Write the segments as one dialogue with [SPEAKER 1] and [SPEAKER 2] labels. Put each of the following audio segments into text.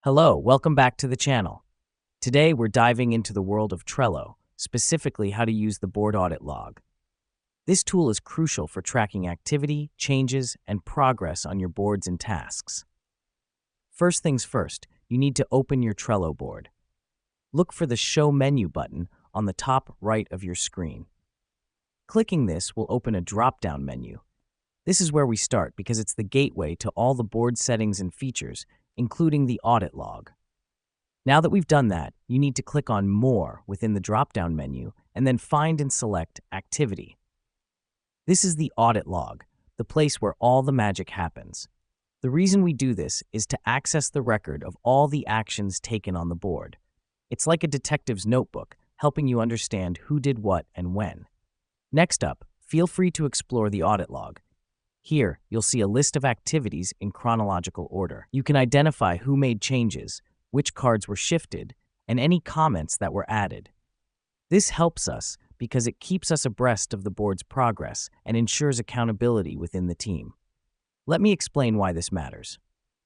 [SPEAKER 1] Hello, welcome back to the channel. Today we're diving into the world of Trello, specifically how to use the board audit log. This tool is crucial for tracking activity, changes, and progress on your boards and tasks. First things first, you need to open your Trello board. Look for the Show Menu button on the top right of your screen. Clicking this will open a drop-down menu. This is where we start because it's the gateway to all the board settings and features, including the audit log. Now that we've done that, you need to click on More within the drop-down menu and then find and select Activity. This is the audit log, the place where all the magic happens. The reason we do this is to access the record of all the actions taken on the board. It's like a detective's notebook, helping you understand who did what and when. Next up, feel free to explore the audit log. Here, you'll see a list of activities in chronological order. You can identify who made changes, which cards were shifted, and any comments that were added. This helps us because it keeps us abreast of the board's progress and ensures accountability within the team. Let me explain why this matters.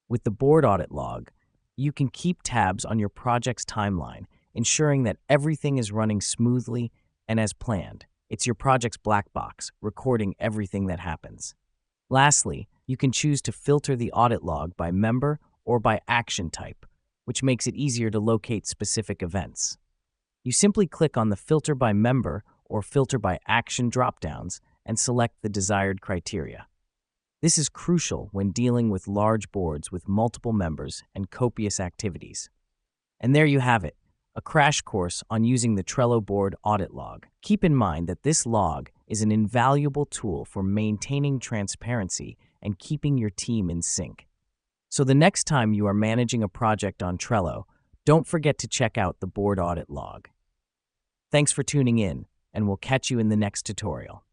[SPEAKER 1] With the board audit log, you can keep tabs on your project's timeline, ensuring that everything is running smoothly and as planned. It's your project's black box, recording everything that happens. Lastly, you can choose to filter the audit log by member or by action type, which makes it easier to locate specific events. You simply click on the Filter by Member or Filter by Action dropdowns and select the desired criteria. This is crucial when dealing with large boards with multiple members and copious activities. And there you have it, a crash course on using the Trello board audit log. Keep in mind that this log is an invaluable tool for maintaining transparency and keeping your team in sync. So the next time you are managing a project on Trello, don't forget to check out the board audit log. Thanks for tuning in, and we'll catch you in the next tutorial.